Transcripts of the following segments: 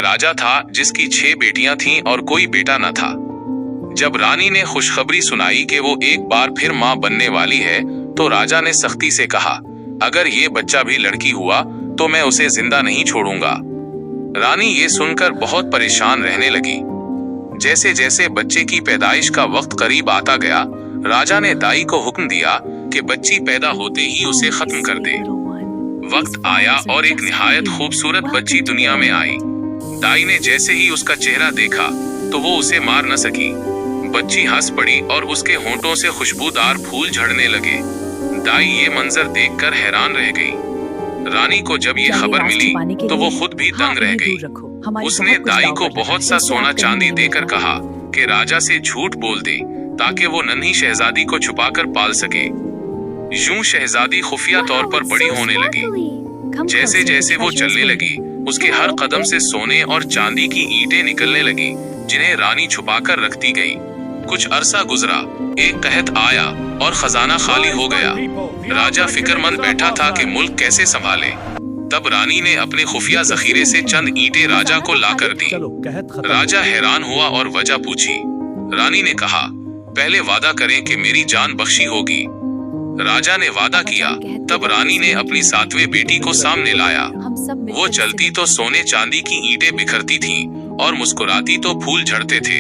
राजा था जिसकी 6 बेटियां थीं और कोई बेटा न था। जब रानी ने खुशखबरी सुनाई कि वो एक बार फिर माँ बनने वाली है, तो राजा ने सख्ती से कहा, अगर ये बच्चा भी लड़की हुआ तो मैं उसे जिंदा नहीं छोड़ूंगा। रानी ये सुनकर बहुत परेशान रहने लगी। जैसे जैसे बच्चे की पैदाइश का वक्त करीब आता गया, राजा ने दाई को हुक्म दिया कि बच्ची पैदा होते ही उसे खत्म कर दे। वक्त आया और एक निहायत खूबसूरत बच्ची दुनिया में आई। दाई ने जैसे ही उसका चेहरा देखा तो वो उसे मार न सकी। बच्ची हंस पड़ी और उसके होंठों से खुशबूदार फूल झड़ने लगे। दाई ये मंजर देखकर हैरान रह गई। रानी को जब ये खबर मिली तो वो खुद भी दंग रह गई। उसने दाई को बहुत सा सोना चांदी देकर कहा कि राजा से झूठ बोल दे ताकि वो नन्ही शहजादी को छुपाकर पाल सके। यूं शहजादी खुफिया तौर पर बड़ी होने लगी। जैसे जैसे वो चलने लगी, उसके हर कदम से सोने और चांदी की ईंटें निकलने लगी, जिन्हें रानी छुपाकर रखती गई। कुछ अरसा गुजरा, एक कहत आया और खजाना खाली हो गया। राजा फिक्रमंद बैठा था कि मुल्क कैसे संभाले। तब रानी ने अपने खुफिया जखीरे से चंद ईंटें राजा को लाकर दी। राजा हैरान हुआ और वजह पूछी। रानी ने कहा, पहले वादा करें कि मेरी जान बख्शी होगी। राजा ने वादा किया। तब रानी ने अपनी 7वें बेटी को सामने लाया। वो चलती तो सोने चांदी की ईंटें बिखरती थीं और मुस्कुराती तो फूल झड़ते थे।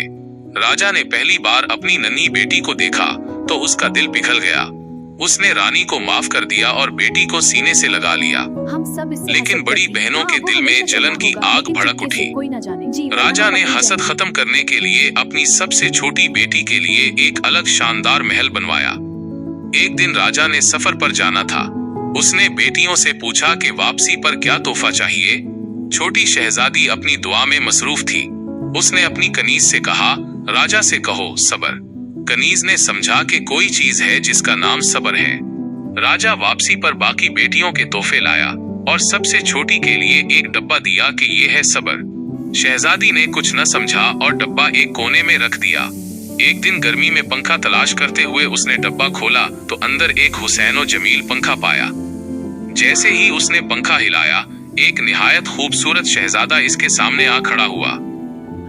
राजा ने पहली बार अपनी नन्ही बेटी को देखा तो उसका दिल पिघल गया। उसने रानी को माफ कर दिया और बेटी को सीने से लगा लिया। लेकिन बड़ी बहनों के दिल में जलन की आग भड़क उठी। राजा ने हसद खत्म करने के लिए अपनी सबसे छोटी बेटी के लिए एक अलग शानदार महल बनवाया। एक दिन राजा ने सफर पर जाना था। उसने बेटियों से पूछा कि वापसी पर क्या तोहफा चाहिए। छोटी शहजादी अपनी दुआ में मसरूफ थी। उसने अपनी कनीज से कहा, राजा से कहो सबर। कनीज ने समझा कि कोई चीज है जिसका नाम सबर है। राजा वापसी पर बाकी बेटियों के तोहफे लाया और सबसे छोटी के लिए एक डब्बा दिया कि ये है सबर। शहजादी ने कुछ न समझा और डब्बा एक कोने में रख दिया। एक दिन गर्मी में पंखा तलाश करते हुए उसने डब्बा खोला तो अंदर एक हुसैन और जमील पंखा पाया। जैसे ही उसने पंखा हिलाया, एक निहायत खूबसूरत शहजादा इसके सामने आ खड़ा हुआ।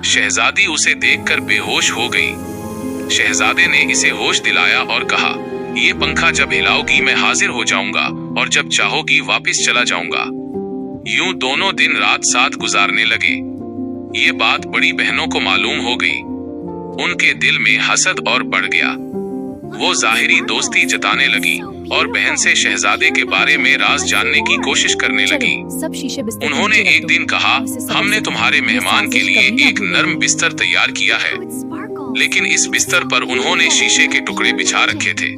शहजादी उसे देखकर बेहोश हो गई। शहजादे ने इसे होश दिलाया और कहा, ये पंखा जब हिलाओगी मैं हाजिर हो जाऊंगा और जब चाहोगी वापस चला जाऊंगा। यूं दोनों दिन रात साथ गुजारने लगे। ये बात बड़ी बहनों को मालूम हो गई। उनके दिल में हसद और बढ़ गया। वो जाहिरी दोस्ती जताने लगी और बहन से शहजादे के बारे में राज जानने की कोशिश करने लगी। उन्होंने एक दिन कहा, हमने तुम्हारे मेहमान के लिए एक नर्म बिस्तर तैयार किया है। लेकिन इस बिस्तर पर उन्होंने शीशे के टुकड़े बिछा रखे थे।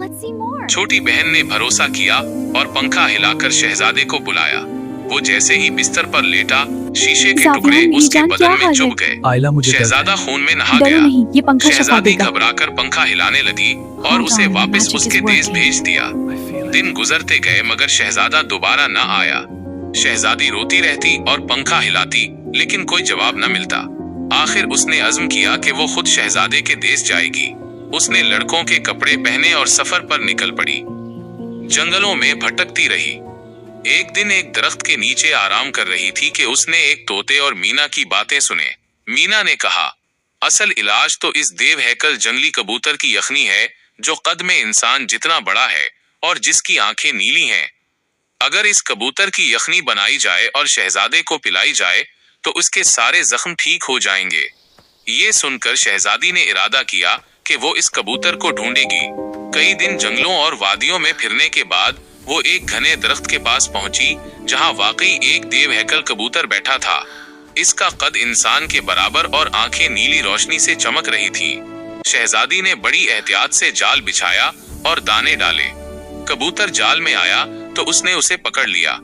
छोटी बहन ने भरोसा किया और पंखा हिलाकर शहजादे को बुलाया। वो जैसे ही बिस्तर पर लेटा, शीशे के टुकड़े उसके बदन में चुभ गए। शहजादा खून में नहा गया। शहजादी घबराकर पंखा हिलाने लगी और उसे वापस उसके देश भेज दिया। दिन गुजरते गए मगर शहजादा दोबारा न आया। शहजादी रोती रहती और पंखा हिलाती, लेकिन कोई जवाब न मिलता। आखिर उसने अज़्म किया कि वो खुद शहजादे के देश जाएगी। उसने लड़कों के कपड़े पहने और सफर पर निकल पड़ी। जंगलों में भटकती रही। एक दिन एक दरख्त के नीचे आराम कर रही थी कि उसने एक तोते और मीना की बातें सुने। मीना ने कहा, असल इलाज तो इस देव हैकल जंगली कबूतर की यखनी है जो कद में इंसान जितना बड़ा है और जिसकी आंखें नीली हैं। अगर इस कबूतर की यखनी बनाई जाए और शहजादे को पिलाई जाए तो उसके सारे जख्म ठीक हो जाएंगे। ये सुनकर शहजादी ने इरादा किया कि वो इस कबूतर को ढूंढेगी। कई दिन जंगलों और वादियों में फिरने के बाद वो एक घने दरख्त के पास पहुंची जहां वाकई एक देव हैकल कबूतर बैठा था। इसका कद इंसान के बराबर और आंखें नीली रोशनी से चमक रही थी। शहजादी ने बड़ी एहतियात से जाल बिछाया और दाने डाले। कबूतर जाल में आया तो उसने उसे पकड़ लिया।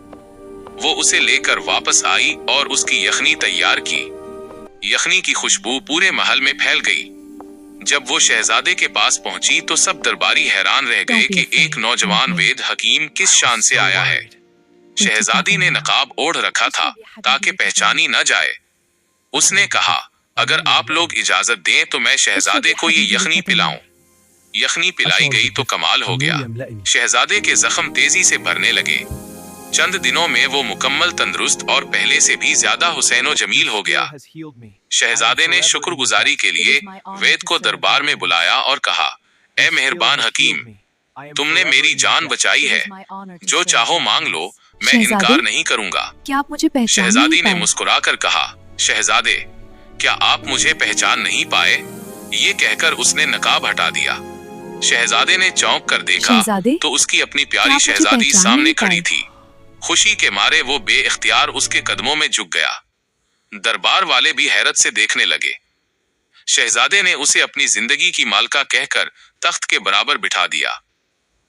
वो उसे लेकर वापस आई और उसकी यखनी तैयार की। यखनी की खुशबू पूरे महल में फैल गई। जब वो शहजादे के पास पहुंची तो सब दरबारी हैरान रह गए कि एक नौजवान वेद हकीम किस शान से आया है। शहजादी ने नकाब ओढ़ रखा था ताकि पहचानी न जाए। उसने कहा, अगर आप लोग इजाजत दें तो मैं शहजादे को ये यखनी पिलाऊं। यखनी पिलाई गई तो कमाल हो गया। शहजादे के जख्म तेजी से भरने लगे। चंद दिनों में वो मुकम्मल तंदुरुस्त और पहले से भी ज्यादा हुसैनो जमील हो गया। शहजादे ने शुक्रगुजारी के लिए वैद को दरबार में बुलाया और कहा, ए मेहरबान हकीम, तुमने मेरी जान बचाई है, जो चाहो मांग लो, मैं इनकार नहीं करूंगा। क्या आप मुझे पहचान शहजादी नहीं ने पाए? मुस्कुराकर कहा, शहजादे, क्या आप मुझे पहचान नहीं पाए? ये कहकर उसने नकाब हटा दिया। शहजादे ने चौंक कर देखा शहजादे, तो उसकी अपनी क्या प्यारी आप मुझे शहजादी पहचान सामने नहीं खड़ी पाए? थी। खुशी के मारे वो बेइख्तियार उसके कदमों में झुक गया। दरबार वाले भी हैरत से देखने लगे। शहजादे ने उसे अपनी जिंदगी की मालका कहकर तख्त के बराबर बिठा दिया।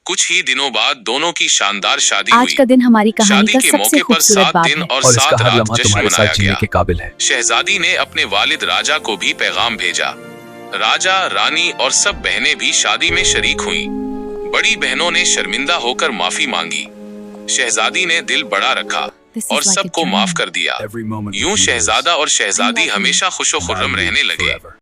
कुछ ही दिनों बाद दोनों की शानदार शादी आज हुई। का दिन हमारी कहानी शादी का के सबसे मौके पर खूबसूरत 7 बात दिन है। और और इसका 7 हर रात लम्हा जश्न तुम्हारे मनाया साथ जीने गया। के काबिल है। शहजादी ने अपने वालिद राजा को भी पैगाम भेजा। राजा, रानी और सब बहनें भी शादी में शरीक हुईं। बड़ी बहनों ने शर्मिंदा होकर माफी मांगी। शहजादी ने दिल बड़ा रखा और सबको माफ कर दिया। यूं शहजादा और शहजादी हमेशा खुशो खुर्रम रहने लगे।